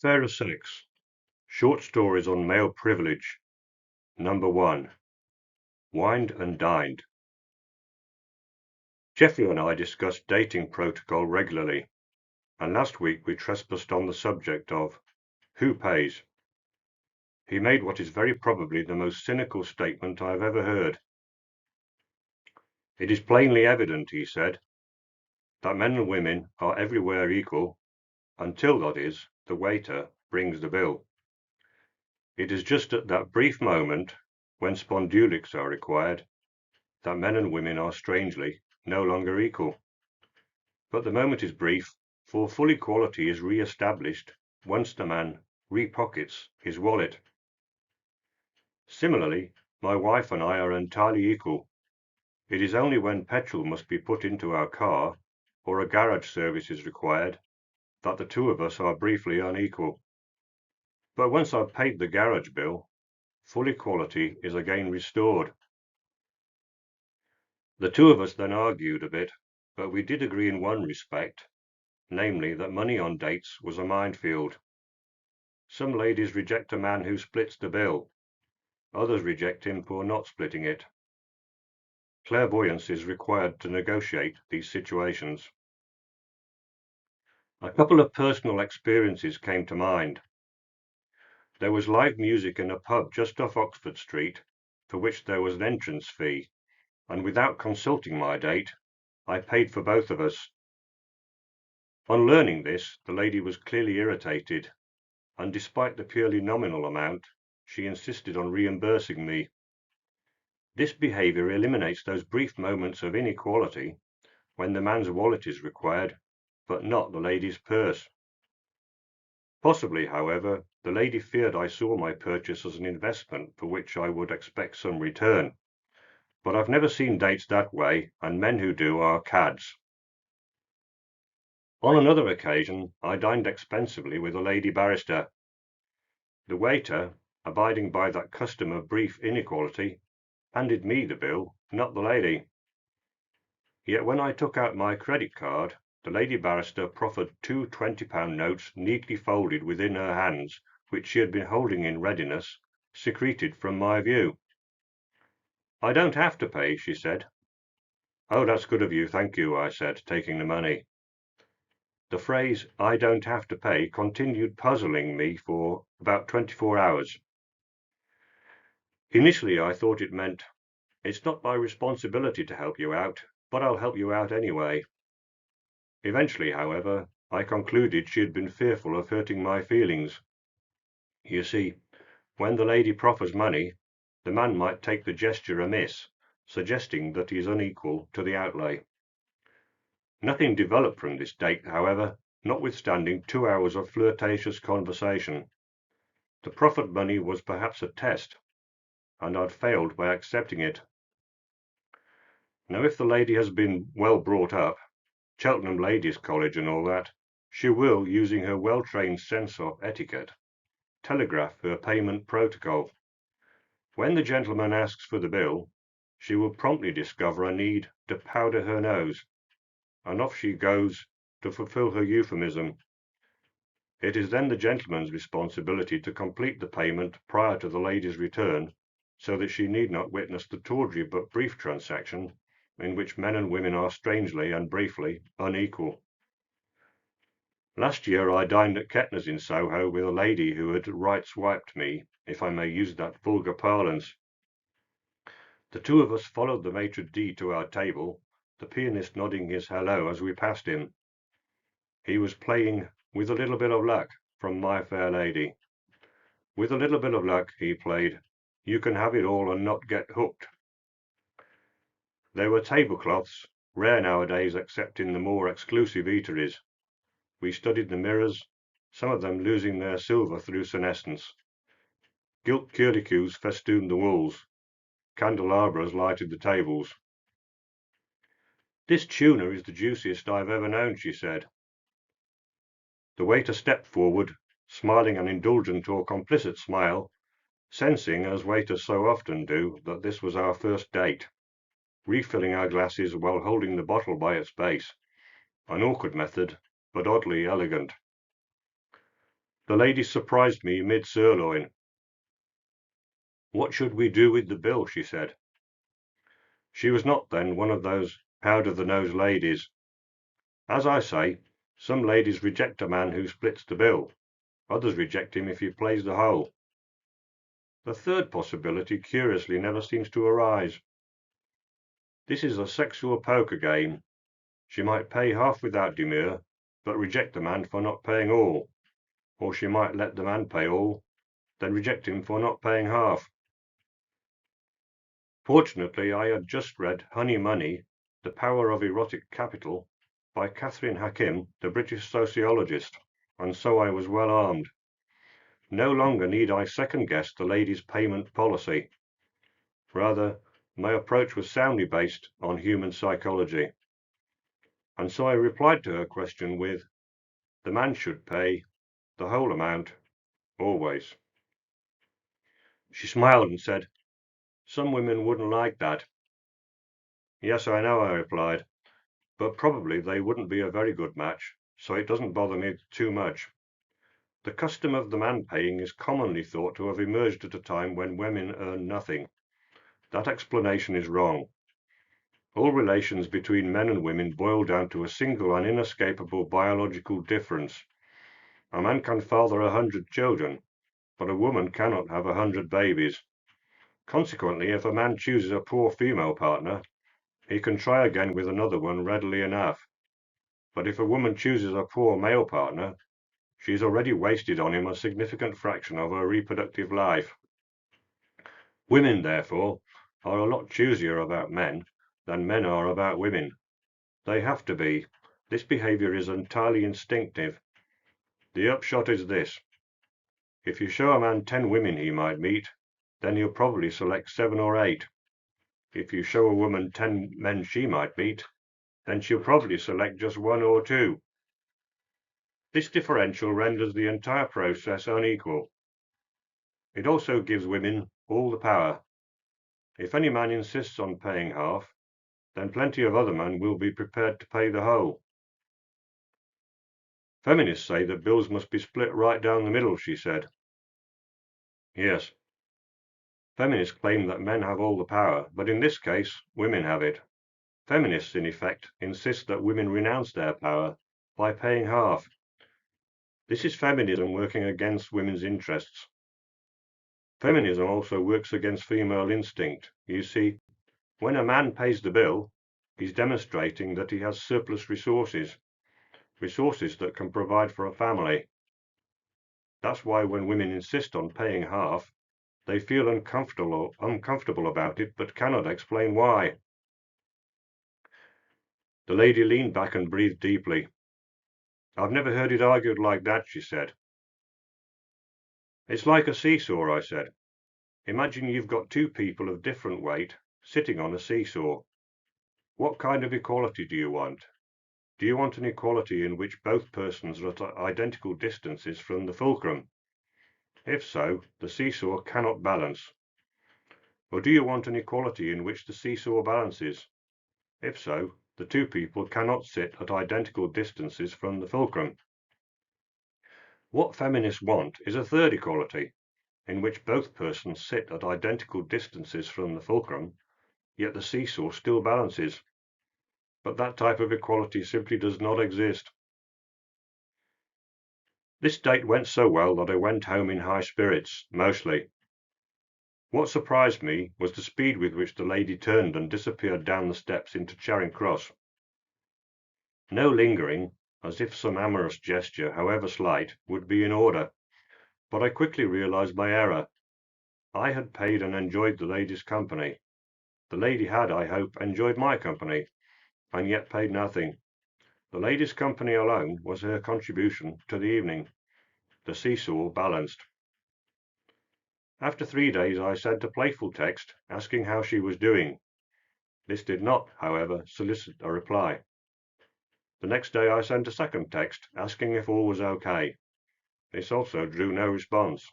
Fairer Sex. Short Stories on Male Privilege. Number 1. Wined and Dined. Jeffrey and I discuss dating protocol regularly, and last week we trespassed on the subject of who pays. He made what is very probably the most cynical statement I have ever heard. It is plainly evident, he said, that men and women are everywhere equal, until, that is, the waiter brings the bill. It is just at that brief moment, when spondulics are required, that men and women are strangely no longer equal. But the moment is brief, for full equality is re-established once the man re-pockets his wallet. Similarly, my wife and I are entirely equal. It is only when petrol must be put into our car, or a garage service is required, that the two of us are briefly unequal. But once I've paid the garage bill, full equality is again restored. The two of us then argued a bit, but we did agree in one respect, namely that money on dates was a minefield. Some ladies reject a man who splits the bill. Others reject him for not splitting it. Clairvoyance is required to negotiate these situations. A couple of personal experiences came to mind. There was live music in a pub just off Oxford Street, for which there was an entrance fee, and without consulting my date, I paid for both of us. On learning this, the lady was clearly irritated, and despite the purely nominal amount, she insisted on reimbursing me. This behaviour eliminates those brief moments of inequality when the man's wallet is required, but not the lady's purse. Possibly, however, the lady feared I saw my purchase as an investment for which I would expect some return. But I've never seen dates that way, and men who do are cads. On another occasion, I dined expensively with a lady barrister. The waiter, abiding by that custom of brief inequality, handed me the bill, not the lady. Yet when I took out my credit card, the lady barrister proffered two £20 notes neatly folded within her hands, which she had been holding in readiness, secreted from my view. "I don't have to pay," she said. "Oh, that's good of you, thank you," I said, taking the money. The phrase, "I don't have to pay," continued puzzling me for about 24 hours. Initially, I thought it meant, "It's not my responsibility to help you out, but I'll help you out anyway." Eventually, however, I concluded she had been fearful of hurting my feelings. You see, when the lady proffers money, the man might take the gesture amiss, suggesting that he is unequal to the outlay. Nothing developed from this date, however, notwithstanding 2 hours of flirtatious conversation. The proffered money was perhaps a test, and I'd failed by accepting it. Now, if the lady has been well brought up, Cheltenham Ladies' College and all that, she will, using her well-trained sense of etiquette, telegraph her payment protocol. When the gentleman asks for the bill, she will promptly discover a need to powder her nose, and off she goes to fulfill her euphemism. It is then the gentleman's responsibility to complete the payment prior to the lady's return, so that she need not witness the tawdry but brief transaction in which men and women are strangely and briefly unequal. Last year I dined at Kettner's in Soho with a lady who had right-swiped me, if I may use that vulgar parlance. The two of us followed the maitre d' to our table, the pianist nodding his hello as we passed him. He was playing "With a Little Bit of Luck" from My Fair Lady. With a little bit of luck, he played "You Can Have It All and Not Get Hooked." There were tablecloths, rare nowadays except in the more exclusive eateries. We studied the mirrors, some of them losing their silver through senescence. Gilt curlicues festooned the walls. Candelabras lighted the tables. "This tuna is the juiciest I've ever known," she said. The waiter stepped forward, smiling an indulgent or complicit smile, sensing, as waiters so often do, that this was our first date, refilling our glasses while holding the bottle by its base, an awkward method, but oddly elegant. The lady surprised me mid-sirloin. "What should we do with the bill?" she said. She was not, then, one of those powder-the-nose ladies. As I say, some ladies reject a man who splits the bill. Others reject him if he plays the whole. The third possibility, curiously, never seems to arise. This is a sexual poker game. She might pay half without demur, but reject the man for not paying all. Or she might let the man pay all, then reject him for not paying half. Fortunately, I had just read Honey Money, The Power of Erotic Capital, by Catherine Hakim, the British sociologist, and so I was well armed. No longer need I second-guess the lady's payment policy. Rather, my approach was soundly based on human psychology. And so I replied to her question with, "The man should pay the whole amount, always." She smiled and said, "Some women wouldn't like that." "Yes, I know," I replied, "but probably they wouldn't be a very good match, so it doesn't bother me too much. The custom of the man paying is commonly thought to have emerged at a time when women earn nothing. That explanation is wrong. All relations between men and women boil down to a single and inescapable biological difference. A man can father 100 children, but a woman cannot have 100 babies. Consequently, if a man chooses a poor female partner, he can try again with another one readily enough. But if a woman chooses a poor male partner, she has already wasted on him a significant fraction of her reproductive life. Women, therefore, are a lot choosier about men than men are about women. They have to be. This behavior is entirely instinctive. The upshot is this. If you show a man 10 women he might meet, then he'll probably select 7 or 8. If you show a woman 10 men she might meet, then she'll probably select just 1 or 2. This differential renders the entire process unequal. It also gives women all the power. If any man insists on paying half, then plenty of other men will be prepared to pay the whole. Feminists say that bills must be split right down the middle, she said. Yes. Feminists claim that men have all the power, but in this case, women have it. Feminists, in effect, insist that women renounce their power by paying half. This is feminism working against women's interests. Feminism also works against female instinct. You see, when a man pays the bill, he's demonstrating that he has surplus resources that can provide for a family. That's why when women insist on paying half, they feel uncomfortable about it, but cannot explain why. The lady leaned back and breathed deeply. "I've never heard it argued like that," she said. "It's like a seesaw," I said. "Imagine you've got 2 people of different weight sitting on a seesaw. What kind of equality do you want? Do you want an equality in which both persons are at identical distances from the fulcrum? If so, the seesaw cannot balance. Or do you want an equality in which the seesaw balances? If so, the 2 people cannot sit at identical distances from the fulcrum. What feminists want is a third equality, in which both persons sit at identical distances from the fulcrum, yet the seesaw still balances. But that type of equality simply does not exist." This date went so well that I went home in high spirits, mostly. What surprised me was the speed with which the lady turned and disappeared down the steps into Charing Cross. No lingering, as if some amorous gesture, however slight, would be in order, but I quickly realized my error. I had paid and enjoyed the lady's company. The lady had, I hope, enjoyed my company, and yet paid nothing. The lady's company alone was her contribution to the evening. The seesaw balanced. After 3 days I sent a playful text asking how she was doing. This did not, however, solicit a reply. The next day I sent a second text asking if all was okay. This also drew no response.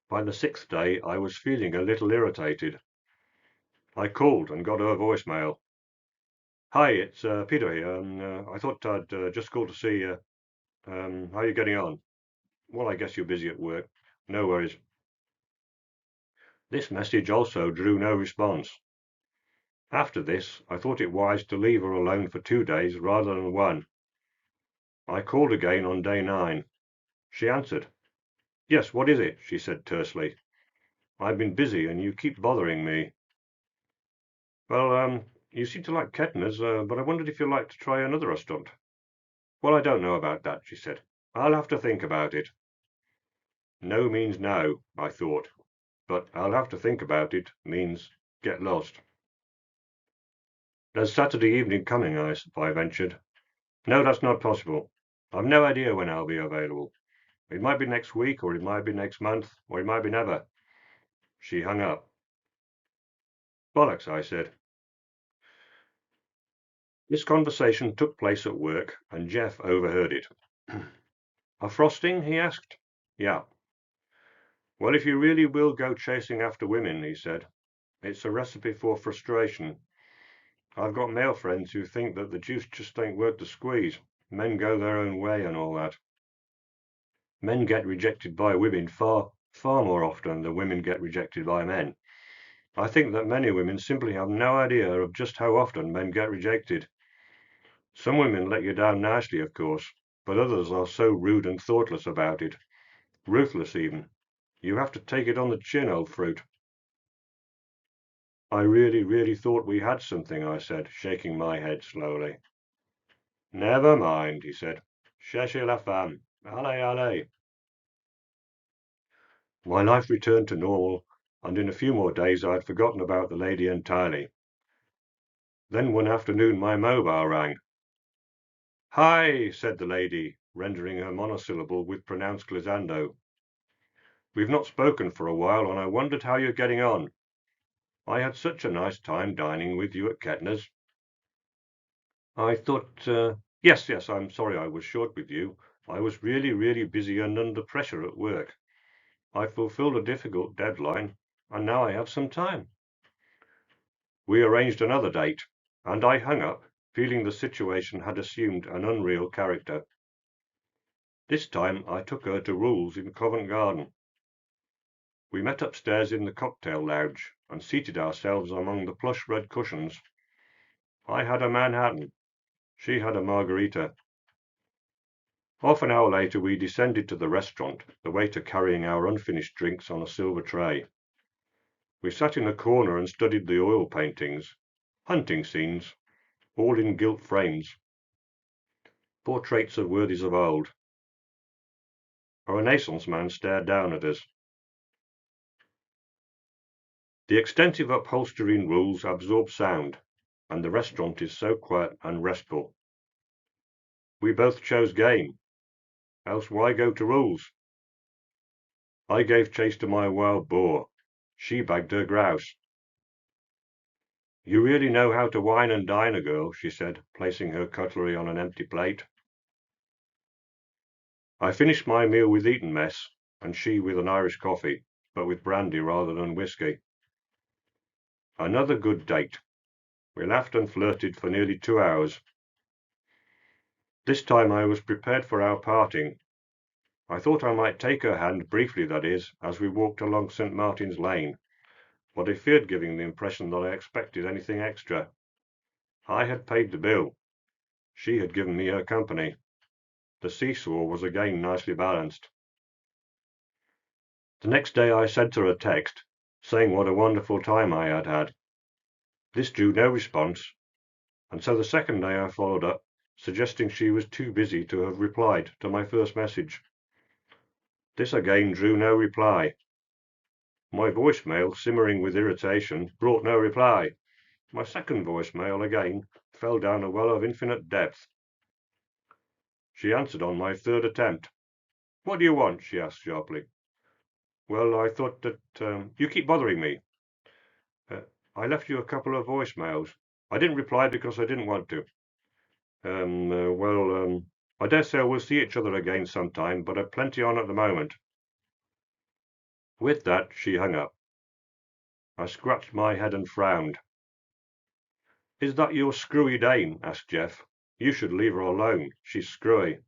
By the 6th day I was feeling a little irritated. I called and got her voicemail. "Hi, it's Peter here. I thought I'd just call to see how you're getting on." Well, I guess you're busy at work. No worries. This message also drew no response. After this, I thought it wise to leave her alone for 2 days rather than one. I called again on day 9. She answered. Yes, what is it? She said tersely. I've been busy and you keep bothering me. Well, you seem to like Kettner's, but I wondered if you'd like to try another restaurant. Well, I don't know about that, she said. I'll have to think about it. No means no, I thought, but I'll have to think about it means get lost. There's Saturday evening coming, I ventured. No, that's not possible. I've no idea when I'll be available. It might be next week, or it might be next month, or it might be never. She hung up. Bollocks, I said. This conversation took place at work, and Jeff overheard it. A frosting? He asked. Yeah. Well, if you really will go chasing after women, he said, it's a recipe for frustration. I've got male friends who think that the juice just ain't worth the squeeze. Men go their own way and all that. Men get rejected by women far more often than women get rejected by men. I think that many women simply have no idea of just how often men get rejected. Some women let you down nicely, of course, but others are so rude and thoughtless about it. Ruthless, even. You have to take it on the chin, old fruit. I really thought we had something, I said, shaking my head slowly. Never mind, he said. Cherchez la femme. Allez, allez. My life returned to normal, and in a few more days I had forgotten about the lady entirely. Then one afternoon my mobile rang. Hi, said the lady, rendering her monosyllable with pronounced glissando. We've not spoken for a while, and I wondered how you're getting on. I had such a nice time dining with you at Kettner's. I thought, yes, I'm sorry I was short with you. I was really busy and under pressure at work. I fulfilled a difficult deadline, and now I have some time. We arranged another date, and I hung up, feeling the situation had assumed an unreal character. This time I took her to Rule's in Covent Garden. We met upstairs in the cocktail lounge and seated ourselves among the plush red cushions. I had a Manhattan. She had a margarita. Half an hour later we descended to the restaurant, the waiter carrying our unfinished drinks on a silver tray. We sat in a corner and studied the oil paintings, hunting scenes, all in gilt frames, portraits of worthies of old. A Renaissance man stared down at us. The extensive upholstery in Rules absorbs sound, and the restaurant is so quiet and restful. We both chose game, else why go to Rules? I gave chase to my wild boar. She bagged her grouse. You really know how to wine and dine a girl, she said, placing her cutlery on an empty plate. I finished my meal with Eton mess, and she with an Irish coffee, but with brandy rather than whisky. Another good date. We laughed and flirted for nearly 2 hours. This time I was prepared for our parting. I thought I might take her hand, briefly that is, as we walked along St. Martin's Lane, but I feared giving the impression that I expected anything extra. I had paid the bill. She had given me her company. The seesaw was again nicely balanced. The next day I sent her a text, saying what a wonderful time I had had. This drew no response, and so the second day I followed up, suggesting she was too busy to have replied to my first message. This again drew no reply. My voicemail, simmering with irritation, brought no reply. My second voicemail again fell down a well of infinite depth. She answered on my third attempt. What do you want? She asked sharply. Well, I thought that you keep bothering me. Uh, I left you a couple of voicemails. I didn't reply because I didn't want to. I dare say we'll see each other again sometime, but I've plenty on at the moment. With that, she hung up. I scratched my head and frowned. Is that your screwy dame? Asked Jeff. You should leave her alone. She's screwy.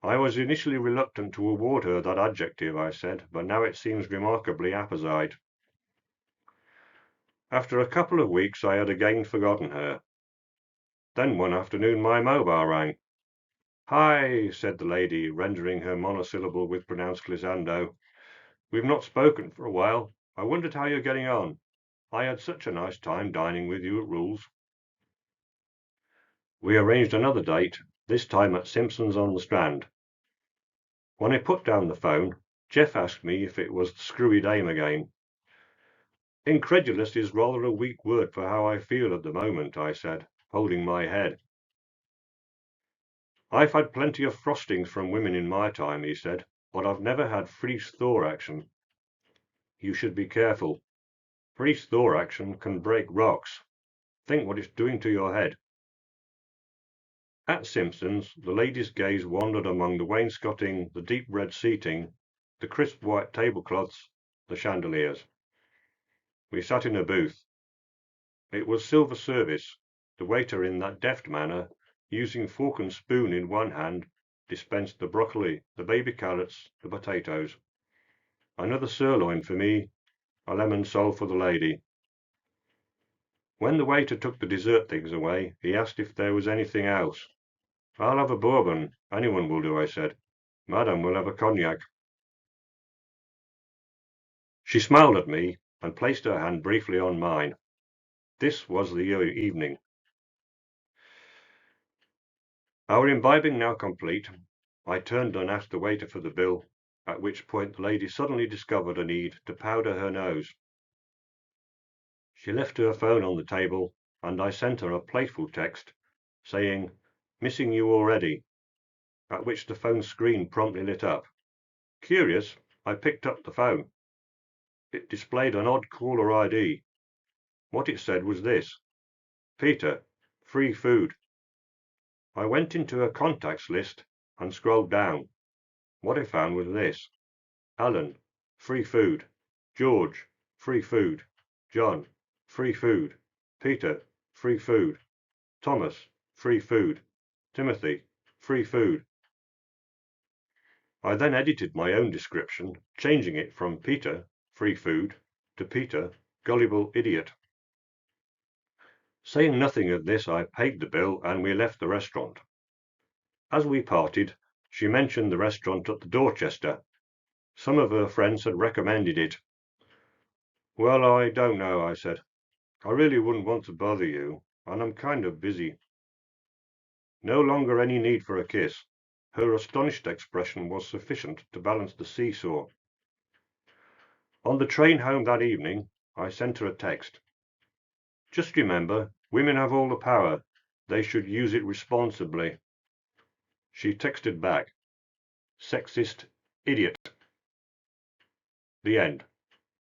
I was initially reluctant to award her that adjective, I said, but now it seems remarkably apposite. After a couple of weeks I had again forgotten her. Then one afternoon my mobile rang. "Hi," said the lady, rendering her monosyllable with pronounced glissando. "We've not spoken for a while. I wondered how you're getting on. I had such a nice time dining with you at Rules." We arranged another date, this time at Simpson's on the Strand. When I put down the phone, Jeff asked me if it was the screwy dame again. "Incredulous is rather a weak word for how I feel at the moment," I said, holding my head. "I've had plenty of frostings from women in my time," he said, "but I've never had freeze thaw action. You should be careful. Freeze thaw action can break rocks. Think what it's doing to your head." At Simpson's, the lady's gaze wandered among the wainscoting, the deep red seating, the crisp white tablecloths, the chandeliers. We sat in a booth. It was silver service, the waiter in that deft manner, using fork and spoon in one hand, dispensed the broccoli, the baby carrots, the potatoes. Another sirloin for me, a lemon sole for the lady. When the waiter took the dessert things away, he asked if there was anything else. "I'll have a bourbon. Anyone will do," I said. "Madame will have a cognac." She smiled at me and placed her hand briefly on mine. This was the evening. Our imbibing now complete, I turned and asked the waiter for the bill, at which point the lady suddenly discovered a need to powder her nose. She left her phone on the table, and I sent her a playful text saying, "Missing you already," at which the phone screen promptly lit up. Curious, I picked up the phone. It displayed an odd caller ID. What it said was this: "Peter, free food." I went into her contacts list and scrolled down. What I found was this: Alan, free food. George, free food. John, free food. Peter, free food. Thomas, free food. Timothy, free food. I then edited my own description, changing it from Peter, free food, to Peter, gullible idiot. Saying nothing of this, I paid the bill and we left the restaurant. As we parted, she mentioned the restaurant at the Dorchester. Some of her friends had recommended it. "Well, I don't know," I said. "I really wouldn't want to bother you, and I'm kind of busy." No longer any need for a kiss. Her astonished expression was sufficient to balance the seesaw. On the train home that evening, I sent her a text. "Just remember, women have all the power. They should use it responsibly." She texted back, "Sexist idiot." The end.